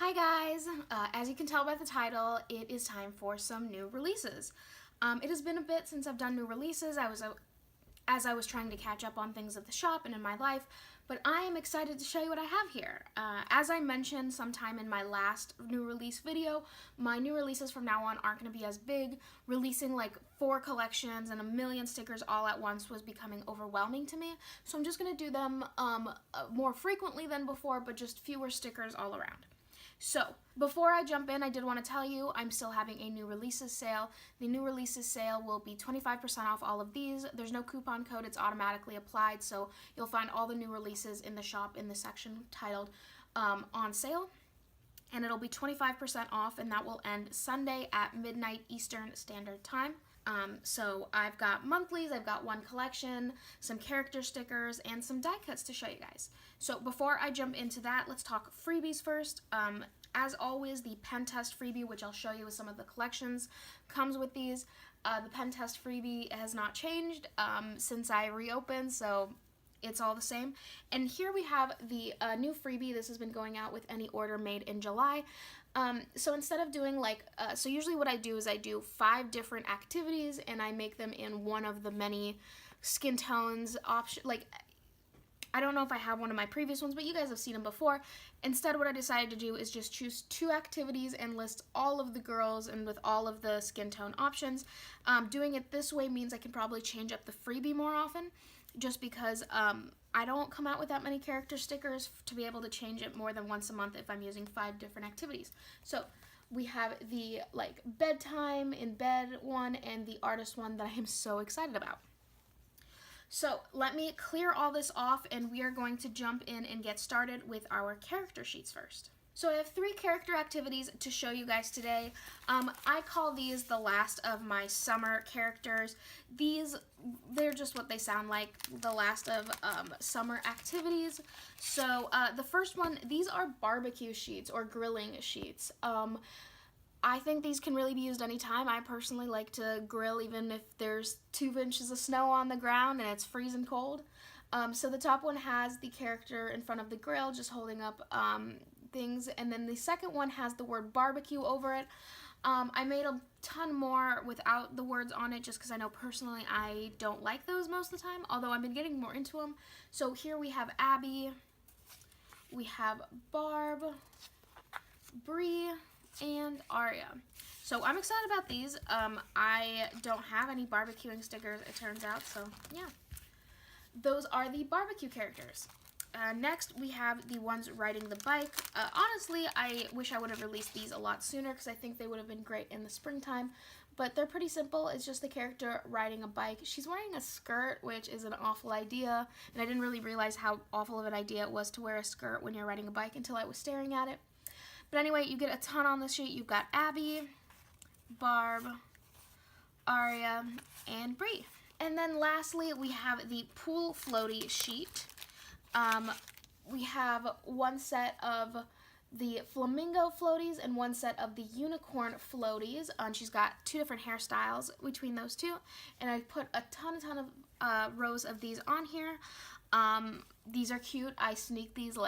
Hi guys! As you can tell by the title, it is time for some new releases. It has been a bit since I've done new releases. As I was trying to catch up on things at the shop and in my life, but I am excited to show you what I have here. As I mentioned sometime in my last new release video, my new releases from now on aren't going to be as big. Releasing like 4 collections and a million stickers all at once was becoming overwhelming to me, so I'm just going to do them more frequently than before, but just fewer stickers all around. So, before I jump in, I did want to tell you I'm still having a new releases sale. The new releases sale will be 25% off all of these. There's no coupon code, it's automatically applied, so you'll find all the new releases in the shop in the section titled on sale. And it'll be 25% off, and that will end Sunday at midnight Eastern Standard Time. So I've got monthlies, I've got one collection, some character stickers, and some die cuts to show you guys. So before I jump into that, let's talk freebies first. As always, the pen test freebie, which I'll show you with some of the collections, comes with these. The pen test freebie has not changed since I reopened, so it's all the same. And here we have the new freebie. This has been going out with any order made in July. So instead of doing so usually what I do is I do 5 different activities and I make them in one of the many skin tones option. I don't know if I have one of my previous ones, but you guys have seen them before. Instead, what I decided to do is just choose 2 activities and list all of the girls and with all of the skin tone options. Doing it this way means I can probably change up the freebie more often, just because I don't come out with that many character stickers to be able to change it more than once a month if I'm using 5 different activities. So we have the bedtime in bed one and the artist one that I am so excited about. So let me clear all this off and we are going to jump in and get started with our character sheets first. So I have 3 character activities to show you guys today. I call these the last of my summer characters. They're just what they sound like, the last of summer activities. So the first one, these are barbecue sheets or grilling sheets. I think these can really be used anytime. I personally like to grill even if there's 2 inches of snow on the ground and it's freezing cold. So the top one has the character in front of the grill just holding up things, and then the second one has the word barbecue over it. I made a ton more without the words on it just because I know personally I don't like those most of the time, although I've been getting more into them. So here we have Abby, we have Barb, Bree, and Aria. So I'm excited about these. I don't have any barbecuing stickers, it turns out, so yeah. Those are the barbecue characters. Next, we have the ones riding the bike. Honestly, I wish I would have released these a lot sooner because I think they would have been great in the springtime, but they're pretty simple. It's just the character riding a bike. She's wearing a skirt, which is an awful idea, and I didn't really realize how awful of an idea it was to wear a skirt when you're riding a bike until I was staring at it. But anyway, you get a ton on this sheet. You've got Abby, Barb, Aria, and Bree. And then lastly, we have the pool floaty sheet. We have one set of the flamingo floaties and one set of the unicorn floaties. She's got 2 different hairstyles between those 2. And I put a ton of rows of these on here. These are cute. I sneaked these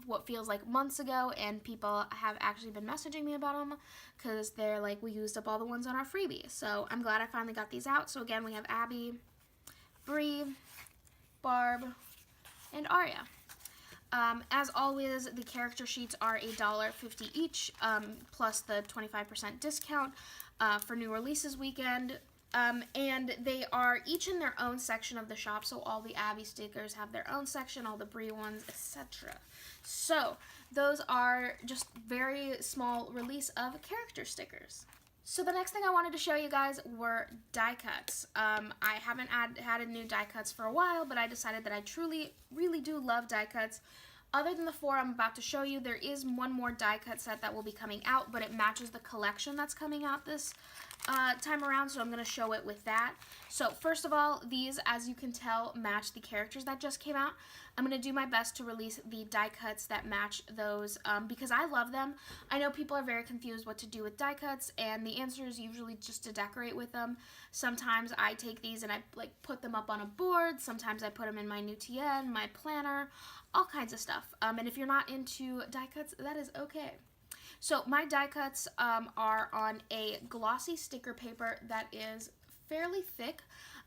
what feels like months ago, and people have actually been messaging me about them because they're like, we used up all the ones on our freebie. So I'm glad I finally got these out. So again, we have Abby, Bree, Barb, and Aria. As always, the character sheets are $1.50 each, plus the 25% discount for new releases weekend. And they are each in their own section of the shop, so all the Abby stickers have their own section, all the Bree ones, etc. So those are just very small release of character stickers. So the next thing I wanted to show you guys were die cuts. I haven't had new die cuts for a while, but I decided that I truly, really do love die cuts. Other than the 4 I'm about to show you, there is one more die cut set that will be coming out, but it matches the collection that's coming out this time around, so I'm going to show it with that. So first of all, these, as you can tell, match the characters that just came out. I'm going to do my best to release the die cuts that match those because I love them. I know people are very confused what to do with die cuts, and the answer is usually just to decorate with them. Sometimes I take these and I put them up on a board. Sometimes I put them in my new TN, my planner, all kinds of stuff. And if you're not into die cuts, that is okay. So my die cuts are on a glossy sticker paper that is fairly thick.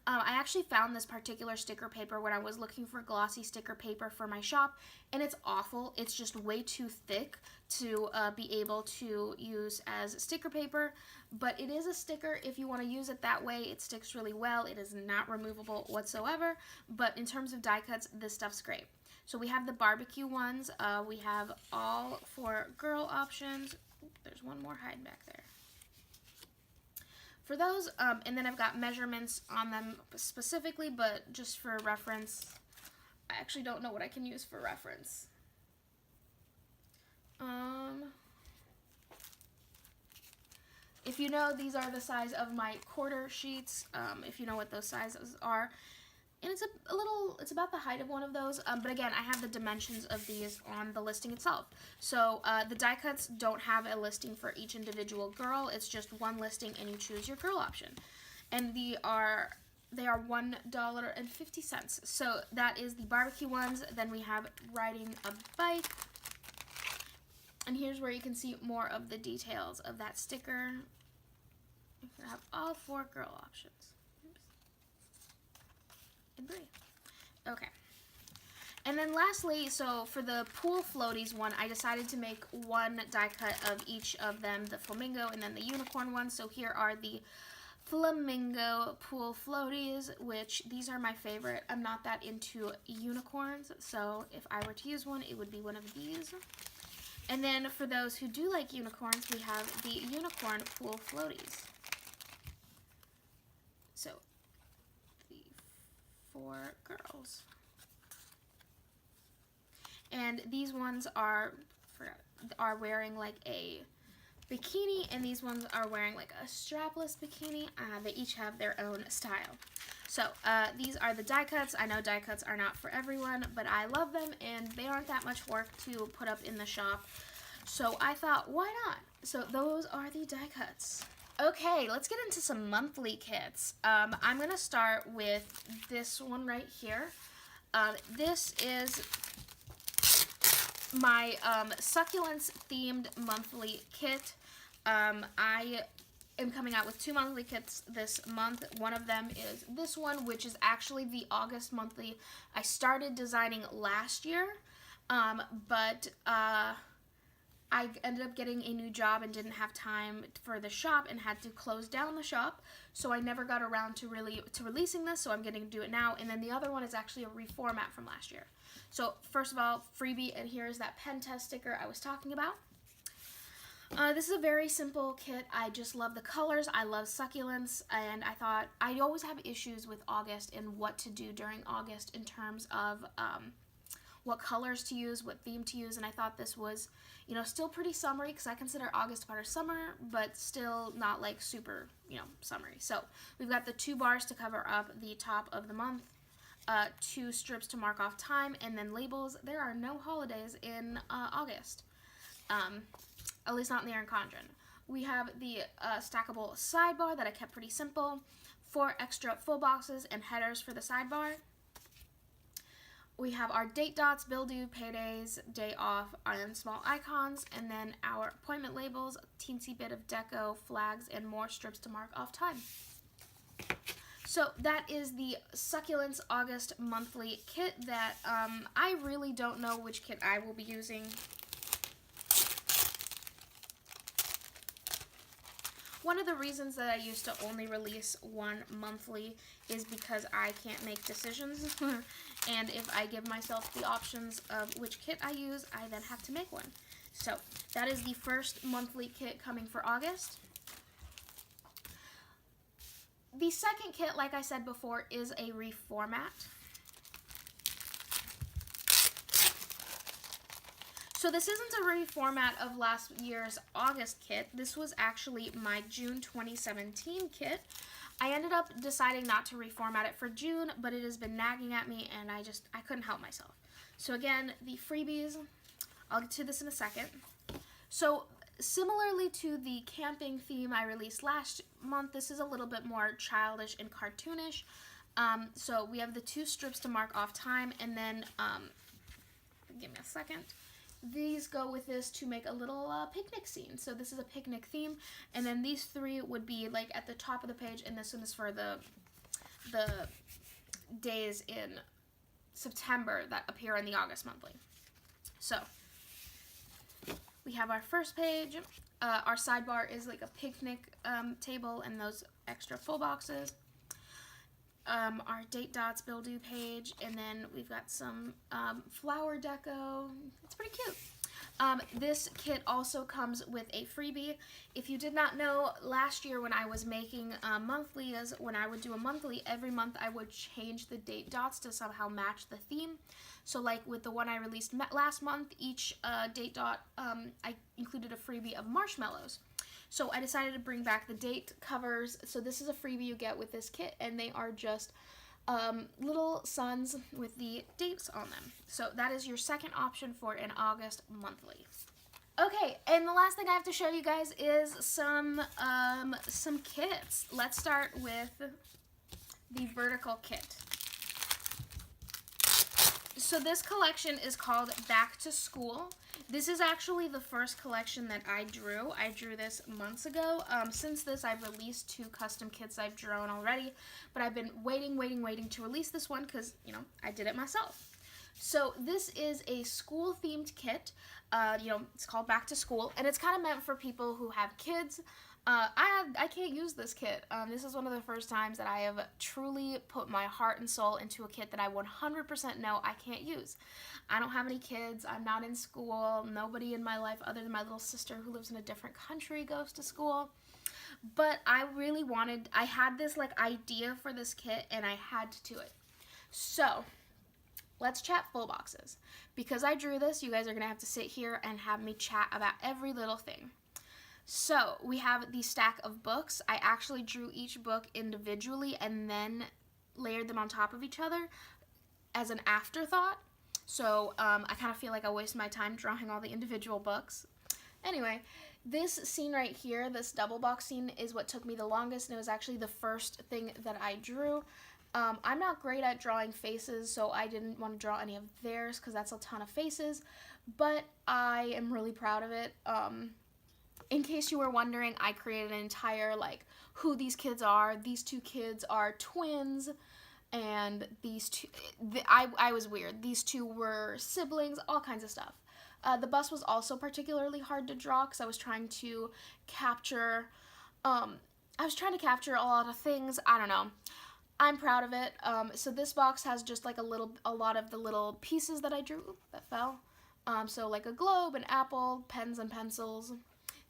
I actually found this particular sticker paper when I was looking for glossy sticker paper for my shop, and it's awful. It's just way too thick to be able to use as sticker paper, but it is a sticker. If you want to use it that way, it sticks really well. It is not removable whatsoever, but in terms of die cuts, this stuff's great. So we have the barbecue ones. We have all 4 girl options. There's one more hiding back there. For those, and then I've got measurements on them specifically, but just for reference, I actually don't know what I can use for reference. If you know, these are the size of my quarter sheets, if you know what those sizes are. And it's about the height of one of those, but again, I have the dimensions of these on the listing itself. So the die cuts don't have a listing for each individual girl. It's just one listing, and you choose your girl option. And they are $1.50. So that is the barbecue ones. Then we have riding a bike. And here's where you can see more of the details of that sticker. You can have all 4 girl options. Okay. And then lastly, so for the pool floaties one, I decided to make one die cut of each of them, the flamingo and then the unicorn one. So here are the flamingo pool floaties, which these are my favorite. I'm not that into unicorns, so if I were to use one, it would be one of these. And then for those who do like unicorns, we have the unicorn pool floaties. So 4 girls. And these ones are wearing like a bikini, and these ones are wearing like a strapless bikini. They each have their own style. So these are the die cuts. I know die cuts are not for everyone, but I love them, and they aren't that much work to put up in the shop. So I thought, why not? So those are the die cuts. Okay, let's get into some monthly kits. I'm going to start with this one right here. This is my Succulents themed monthly kit. I am coming out with 2 monthly kits this month. One of them is this one, which is actually the August monthly I started designing last year, but I ended up getting a new job and didn't have time for the shop and had to close down the shop, so I never got around to releasing this, so I'm getting to do it now. And then the other one is actually a reformat from last year. So first of all, freebie, and here's that pen test sticker I was talking about. This is a very simple kit. I just love the colors. I love succulents, and I thought I always have issues with August and what to do during August in terms of what colors to use, what theme to use, and I thought this was, you know, still pretty summery, because I consider August part of summer, but still not like super, you know, summery. So we've got the 2 bars to cover up the top of the month, 2 strips to mark off time, and then labels. There are no holidays in August, at least not in the Erin Condren. We have the stackable sidebar that I kept pretty simple, 4 extra full boxes and headers for the sidebar. We have our date dots, bill due, paydays, day off, and small icons, and then our appointment labels, teensy bit of deco, flags, and more strips to mark off time. So that is the Succulents August monthly kit that I really don't know which kit I will be using. One of the reasons that I used to only release 1 monthly is because I can't make decisions. And if I give myself the options of which kit I use, I then have to make one. So that is the first monthly kit coming for August. The second kit, like I said before, is a reformat. So this isn't a reformat of last year's August kit. This was actually my June 2017 kit. I ended up deciding not to reformat it for June, but it has been nagging at me, and I couldn't help myself. So again, the freebies, I'll get to this in a second. So similarly to the camping theme I released last month, this is a little bit more childish and cartoonish. So we have the 2 strips to mark off time, and then, give me a second. these go with this to make a little picnic scene. So this is a picnic theme, and then these 3 would be like at the top of the page, and this one is for the days in September that appear in the August monthly. So we have our first page. Our sidebar is like a picnic table and those extra full boxes. Our date dots bill due page, and then we've got some flower deco. It's pretty cute. This kit also comes with a freebie. If you did not know, last year when I was making monthlies, when I would do a monthly, every month I would change the date dots to somehow match the theme. So like with the one I released last month, each date dot, I included a freebie of marshmallows. So I decided to bring back the date covers. So this is a freebie you get with this kit, and they are just little suns with the dates on them. So that is your second option for an August monthly. Okay, and the last thing I have to show you guys is some kits. Let's start with the vertical kit. So this collection is called Back to School. This is actually the first collection that I drew. I drew this months ago. Since this, I've released 2 custom kits I've drawn already, but I've been waiting to release this one because, you know, I did it myself. So this is a school-themed kit. It's called Back to School, and it's kind of meant for people who have kids. I can't use this kit. This is one of the first times that I have truly put my heart and soul into a kit that I 100% know I can't use. I don't have any kids. I'm not in school. Nobody in my life other than my little sister who lives in a different country goes to school. But I had this like idea for this kit, and I had to do it. So let's chat full boxes. Because I drew this, you guys are going to have to sit here and have me chat about every little thing. So we have the stack of books. I actually drew each book individually and then layered them on top of each other as an afterthought. So I kind of feel like I wasted my time drawing all the individual books. Anyway, this scene right here, this double box scene, is what took me the longest, and it was actually the first thing that I drew. I'm not great at drawing faces, so I didn't want to draw any of theirs because that's a ton of faces, but I am really proud of it. In case you were wondering, I created an entire, like, who these kids are. These 2 kids are twins, and these 2, I was weird. These 2 were siblings, all kinds of stuff. The bus was also particularly hard to draw because I was trying to capture, a lot of things. I don't know. I'm proud of it. So this box has just like a lot of the little pieces that I drew. Oop, that fell. So like a globe, an apple, pens and pencils.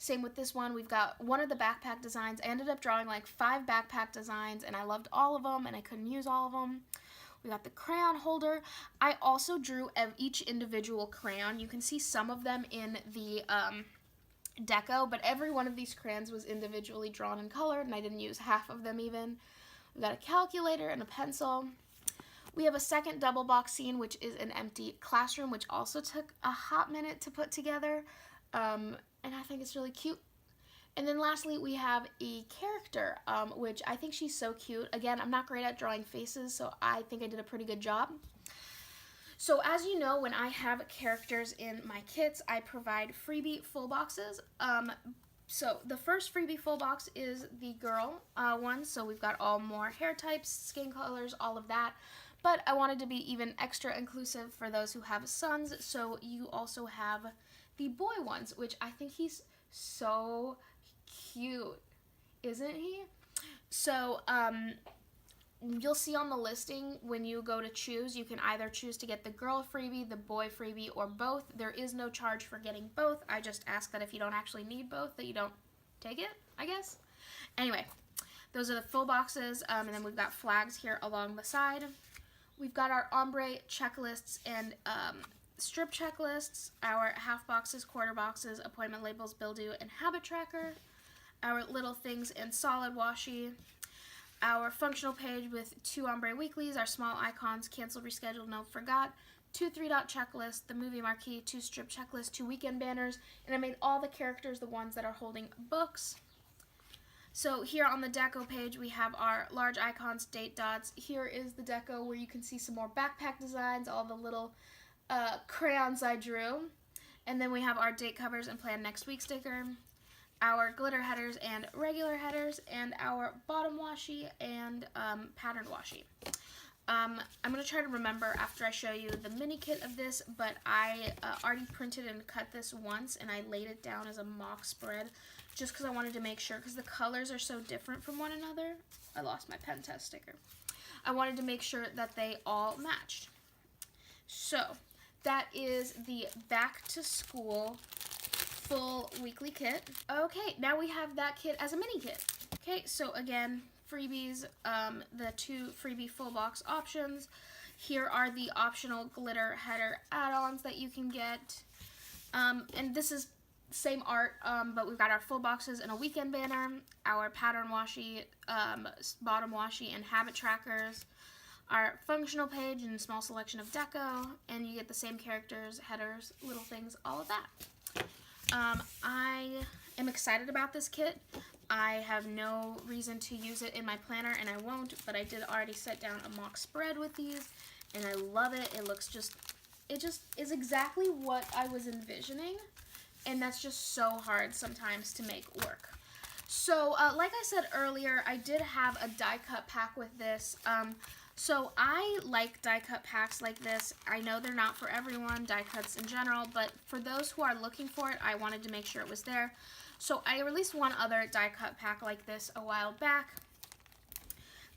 Same with this one. We've got one of the backpack designs. I ended up drawing like 5 backpack designs, and I loved all of them, and I couldn't use all of them. We got the crayon holder. I also drew each individual crayon. You can see some of them in the deco, but every one of these crayons was individually drawn and colored, and I didn't use half of them even. We got a calculator and a pencil. We have a second double box scene, which is an empty classroom, which also took a hot minute to put together. And I think it's really cute. And then lastly, we have a character, which I think she's so cute. Again, I'm not great at drawing faces, so I think I did a pretty good job. So as you know, when I have characters in my kits, I provide freebie full boxes. So the first freebie full box is the girl one. So we've got all more hair types, skin colors, all of that. But I wanted to be even extra inclusive for those who have sons. So you also have the boy ones, which I think he's so cute, isn't he? So you'll see on the listing when you go to choose, you can either choose to get the girl freebie, the boy freebie, or both. There is no charge for getting both. I just ask that if you don't actually need both, that you don't take it, I guess. Anyway, those are the full boxes, and then we've got flags here along the side. We've got our ombre checklists and strip checklists, our half boxes, quarter boxes, appointment labels, bill due, and habit tracker, our little things in solid washi, our functional page with 2 ombre weeklies, our small icons, canceled, rescheduled, no, forgot, 2 3-dot checklists, the movie marquee, 2 strip checklists, 2 weekend banners, and I made all the characters the ones that are holding books. So here on the deco page, we have our large icons, date dots. Here is the deco where you can see some more backpack designs, all the little crayons I drew. And then we have our date covers and plan next week sticker, our glitter headers and regular headers, and our bottom washi and patterned washi. I'm going to try to remember after I show you the mini kit of this, but I already printed and cut this once, and I laid it down as a mock spread just because I wanted to make sure, because the colors are so different from one another. I lost my pen test sticker. I wanted to make sure that they all matched. So that is the back to school full weekly kit. Okay, now we have that kit as a mini kit. Okay, so again, freebies, the 2 freebie full box options. Here are the optional glitter header add-ons that you can get. And this is same art, but we've got our full boxes and a weekend banner, our pattern washi, bottom washi, and habit trackers, our functional page and small selection of deco, and you get the same characters, headers, little things, all of that. I am excited about this kit. I have no reason to use it in my planner, and I won't, but I did already set down a mock spread with these, and I love it. It just is exactly what I was envisioning, and that's just so hard sometimes to make work. So, like I said earlier, I did have a die cut pack with this. So I like die cut packs like this. I know they're not for everyone, die cuts in general, but for those who are looking for it, I wanted to make sure it was there. So I released one other die cut pack like this a while back,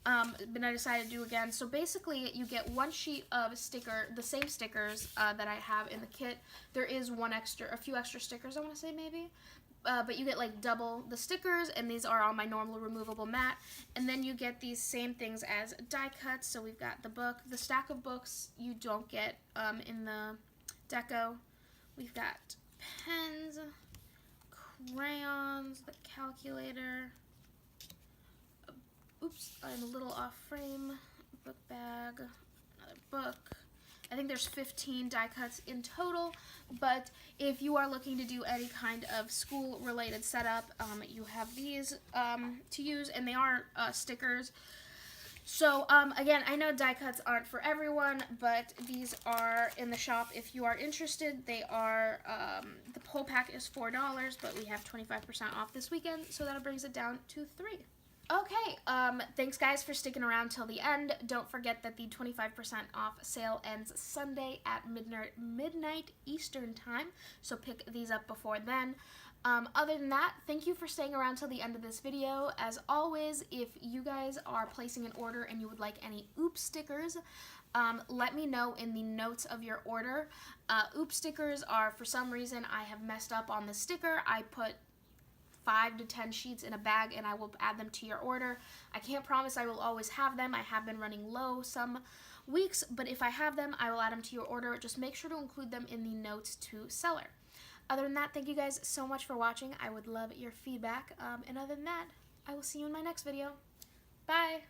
but I decided to do again. So basically, you get one sheet of the same stickers that I have in the kit. There is a few extra stickers, I want to say maybe. But you get like double the stickers, and these are on my normal removable mat. And then you get these same things as die cuts. So we've got the book, the stack of books you don't get in the deco. We've got pens, crayons, the calculator. Oops, I'm a little off frame. Book bag, another book. I think there's 15 die cuts in total, but if you are looking to do any kind of school-related setup, you have these to use, and they are stickers. So, again, I know die cuts aren't for everyone, but these are in the shop if you are interested. They are, the whole pack is $4, but we have 25% off this weekend, so that brings it down to $3. Okay, thanks guys for sticking around till the end. Don't forget that the 25% off sale ends Sunday at midnight Eastern time, so pick these up before then. Other than that, thank you for staying around till the end of this video. As always, if you guys are placing an order and you would like any Oops stickers, let me know in the notes of your order. Oops stickers are, for some reason, I have messed up on the sticker. I put 5 to 10 sheets in a bag, and I will add them to your order. I can't promise I will always have them. I have been running low some weeks, but if I have them, I will add them to your order. Just make sure to include them in the notes to seller. Other than that, thank you guys so much for watching. I would love your feedback. And other than that, I will see you in my next video. Bye!